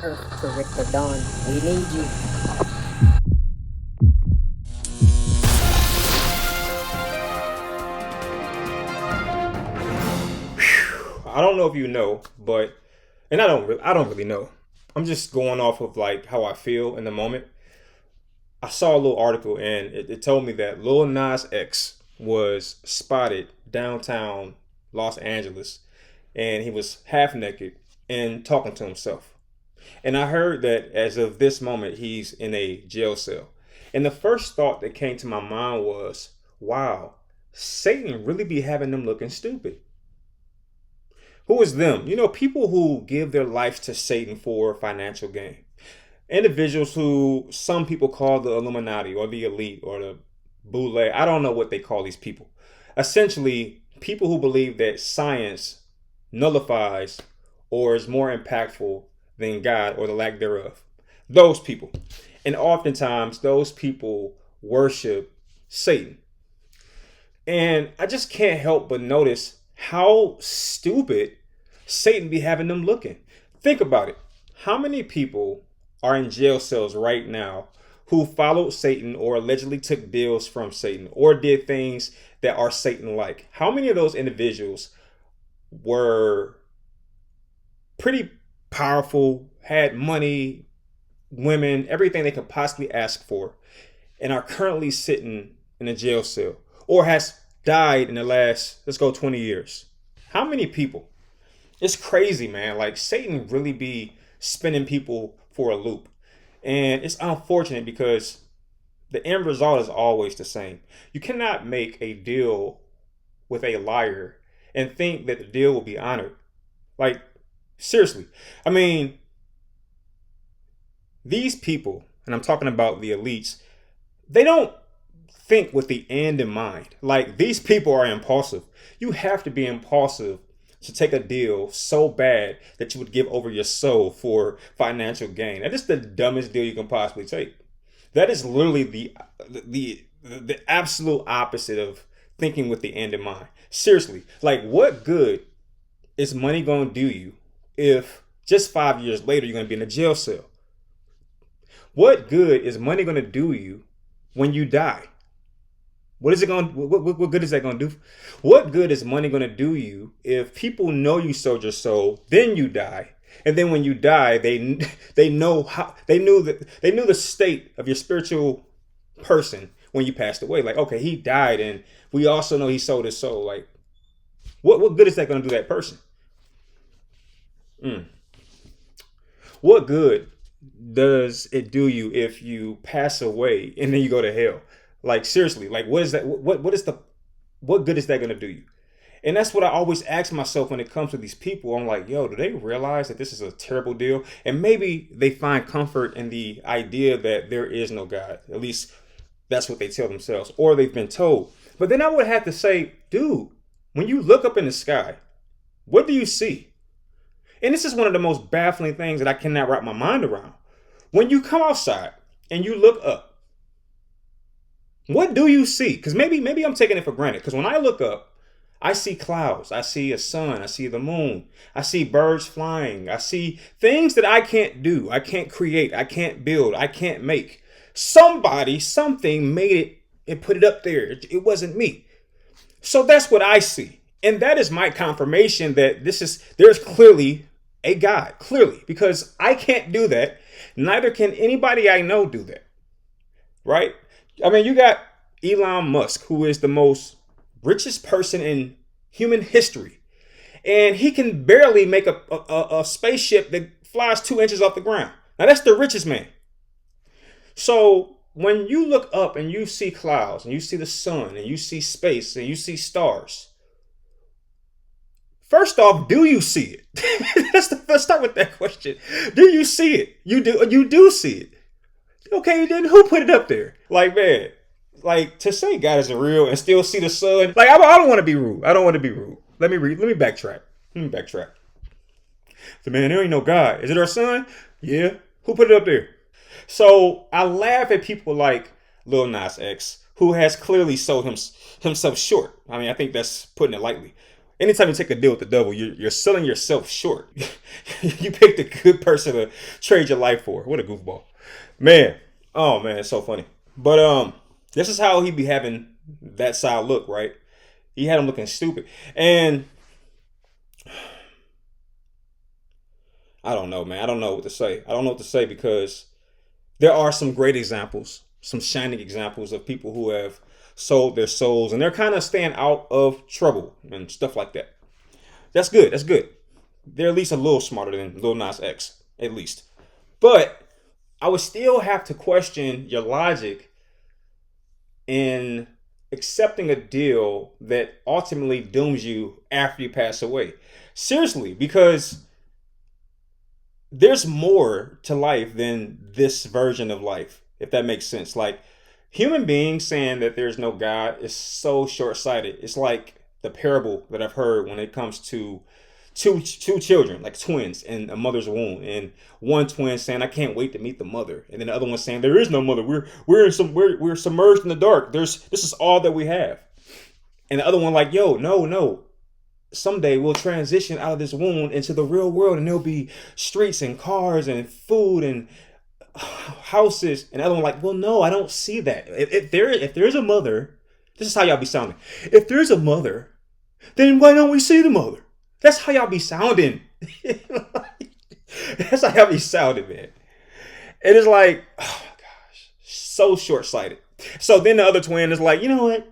Earth to Rick the Dawn. We need you. I don't know if you know, but and I don't really know. I'm just going off of like how I feel in the moment. I saw a little article and it told me that Lil Nas X was spotted downtown Los Angeles and he was half naked and talking to himself. And I heard that as of this moment, he's in a jail cell. And the first thought that came to my mind was, wow, Satan really be having them looking stupid. Who is them? You know, people who give their lives to Satan for financial gain. Individuals who some people call the Illuminati or the elite or the boule. I don't know what they call these people. Essentially, people who believe that science nullifies or is more impactful than God or the lack thereof. Those people. And oftentimes, those people worship Satan. And I just can't help but notice how stupid Satan be having them looking. Think about it. How many people are in jail cells right now who followed Satan or allegedly took deals from Satan or did things that are Satan like? How many of those individuals were pretty powerful, had money, women, everything they could possibly ask for, and are currently sitting in a jail cell or has died in the last, let's go 20 years? How many people? It's crazy, man. Like Satan really be spinning people for a loop. And it's unfortunate because the end result is always the same. You cannot make a deal with a liar and think that the deal will be honored. Like, seriously. I mean, these people, and I'm talking about the elites, they don't think with the end in mind. Like, these people are impulsive. You have to be impulsive to take a deal so bad that you would give over your soul for financial gain. That is the dumbest deal you can possibly take. That is literally the absolute opposite of thinking with the end in mind. Seriously, like what good is money going to do you if just 5 years later you're going to be in a jail cell? What good is money going to do you when you die? What is it going? What good is that going to do? What good is money going to do you if people know you sold your soul, then you die, and then when you die, they know how they knew the state of your spiritual person when you passed away. Like, okay, he died, and we also know he sold his soul. Like, what good is that going to do that person? What good does it do you if you pass away and then you go to hell? Like seriously, like what is that? What good is that gonna do you? And that's what I always ask myself when it comes to these people. I'm like, yo, do they realize that this is a terrible deal? And maybe they find comfort in the idea that there is no God. At least that's what they tell themselves, or they've been told. But then I would have to say, dude, when you look up in the sky, what do you see? And this is one of the most baffling things that I cannot wrap my mind around. When you come outside and you look up, what do you see? Because maybe I'm taking it for granted. Because when I look up, I see clouds. I see a sun. I see the moon. I see birds flying. I see things that I can't do. I can't create. I can't build. I can't make. Somebody, something made it and put it up there. It wasn't me. So that's what I see. And that is my confirmation that there's clearly a God. Clearly. Because I can't do that. Neither can anybody I know do that. Right? I mean, you got Elon Musk, who is the most richest person in human history. And he can barely make a spaceship that flies 2 inches off the ground. Now, that's the richest man. So when you look up and you see clouds and you see the sun and you see space and you see stars, first off, do you see it? Let's start with that question. Do you see it? You do see it. Okay, then who put it up there? Like, man, like to say God isn't real and still see the sun. Like, I don't want to be rude. I don't want to be rude. Let me backtrack. So, man, there ain't no God. Is it our sun? Yeah. Who put it up there? So I laugh at people like Lil Nas X, who has clearly sold himself short. I mean, I think that's putting it lightly. anytime you take a deal with the devil, you're selling yourself short. You picked a good person to trade your life for. What a goofball, man. Oh man, it's so funny. But this is how he be having that side look, right? He had him looking stupid, and I don't know, man. I don't know what to say. I don't know what to say because there are some great examples, some shining examples of people who have sold their souls and they're kind of staying out of trouble and stuff like that. That's good. That's good. They're at least a little smarter than Lil Nas X, at least. But I would still have to question your logic in accepting a deal that ultimately dooms you after you pass away. Seriously, because there's more to life than this version of life, if that makes sense. Like, human beings saying that there's no God is so short-sighted. It's like the parable that I've heard when it comes to two children, like twins in a mother's womb, and one twin saying, "I can't wait to meet the mother," and then the other one saying, "There is no mother. We're submerged in the dark. This is all that we have." And the other one like, "Yo, no. Someday we'll transition out of this womb into the real world, and there'll be streets and cars and food and houses." And the other one like, "Well, no, I don't see that. If there's a mother, this is how y'all be sounding. If there's a mother, then why don't we see the mother?" That's how y'all be sounding. That's how y'all be sounding, man. And it's like, oh my gosh, so short-sighted. So then the other twin is like, "You know what?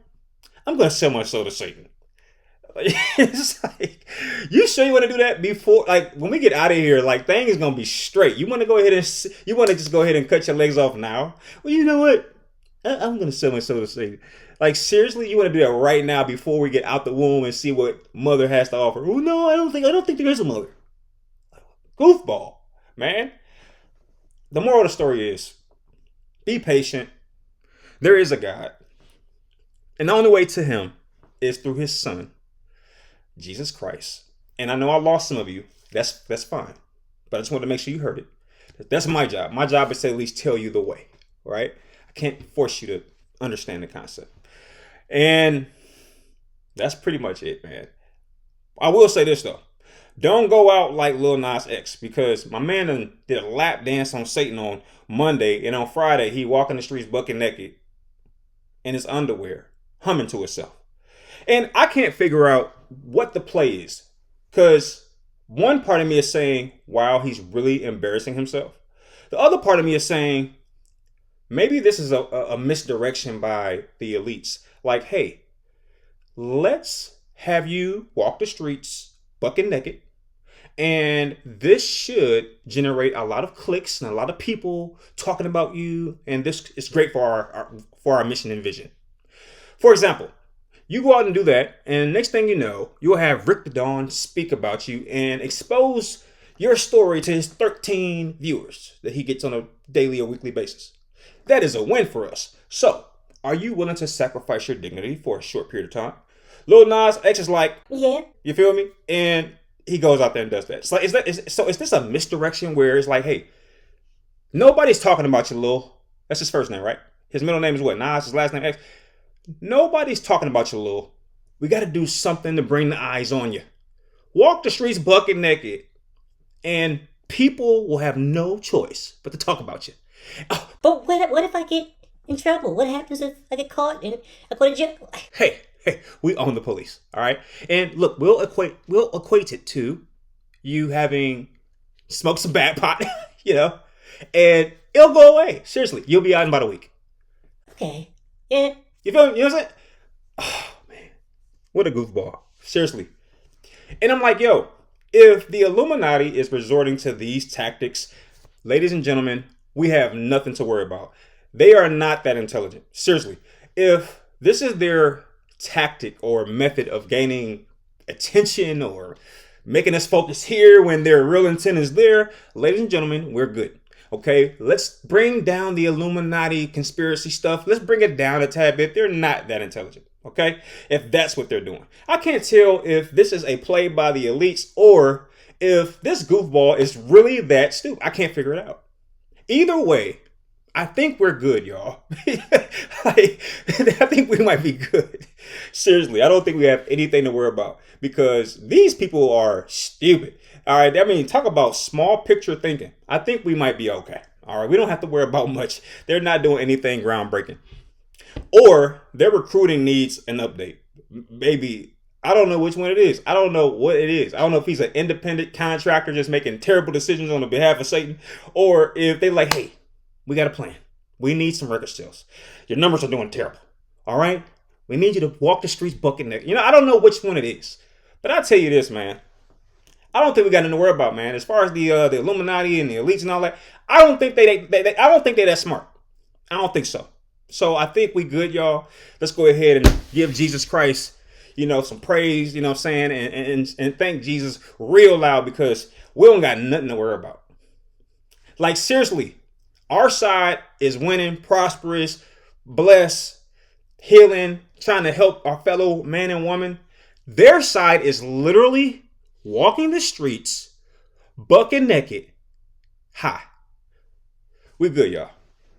I'm gonna sell my soul to Satan." It's like, you sure you want to do that before, like, when we get out of here, like, thing is gonna be straight. You want to go ahead and you want to just go ahead and cut your legs off now? Well, you know what? I'm gonna sell my soul to Satan. Like, seriously, you want to do that right now before we get out the womb and see what mother has to offer? Oh no, I don't think there is a mother. Goofball, man. The moral of the story is, be patient. There is a God, and the only way to Him is through His Son, Jesus Christ. And I know I lost some of you. That's fine. But I just wanted to make sure you heard it. That's my job. My job is to at least tell you the way, right? I can't force you to understand the concept. And that's pretty much it, man. I will say this, though. Don't go out like Lil Nas X, because my man did a lap dance on Satan on Monday, and on Friday he walking the streets bucket naked in his underwear, humming to himself. And I can't figure out what the play is, because one part of me is saying, wow, he's really embarrassing himself. The other part of me is saying, maybe this is a misdirection by the elites. Like, hey, let's have you walk the streets bucket naked, and this should generate a lot of clicks and a lot of people talking about you, and this is great for our mission and vision. For example, you go out and do that, and next thing you know, you'll have Rick the Dawn speak about you and expose your story to his 13 viewers that he gets on a daily or weekly basis. That is a win for us. So, are you willing to sacrifice your dignity for a short period of time? Lil Nas X is like, yeah. You feel me? And he goes out there and does that. So is this a misdirection where it's like, hey, nobody's talking about you, Lil. That's his first name, right? His middle name is what? Nas, his last name X. Nobody's talking about you, Lil. We got to do something to bring the eyes on you. Walk the streets bucket naked, and people will have no choice but to talk about you. Oh. But what if I get in trouble? What happens if I get caught and I go to jail? Hey, we own the police, all right? And look, we'll equate it to you having smoked some bad pot, and it'll go away. Seriously, you'll be out in about a week. Okay, yeah. You feel me? You know what I'm saying? Oh, man. What a goofball. Seriously. And I'm like, yo, if the Illuminati is resorting to these tactics, ladies and gentlemen, we have nothing to worry about. They are not that intelligent. Seriously. If this is their tactic or method of gaining attention or making us focus here when their real intent is there, ladies and gentlemen, we're good. Okay, let's bring down the Illuminati conspiracy stuff. Let's bring it down a tad bit. They're not that intelligent. Okay, if that's what they're doing. I can't tell if this is a play by the elites or if this goofball is really that stupid. I can't figure it out. Either way, I think we're good, y'all. I think we might be good. Seriously, I don't think we have anything to worry about because these people are stupid. All right, I mean, talk about small picture thinking. I think we might be okay. All right, we don't have to worry about much. They're not doing anything groundbreaking. Or their recruiting needs an update. Maybe, I don't know which one it is. I don't know what it is. I don't know if he's an independent contractor just making terrible decisions on the behalf of Satan, or if they like, hey, we got a plan. We need some record sales. Your numbers are doing terrible. All right? We need you to walk the streets bucket neck. I don't know which one it is. But I'll tell you this, man. I don't think we got nothing to worry about, man. As far as the Illuminati and the elites and all that, I don't think I don't think they're that smart. I don't think so. So I think we good, y'all. Let's go ahead and give Jesus Christ, some praise, you know what I'm saying, and thank Jesus real loud because we don't got nothing to worry about. Like, seriously, our side is winning, prosperous, blessed, healing, trying to help our fellow man and woman. Their side is literally walking the streets, bucket naked. Ha. We good, y'all.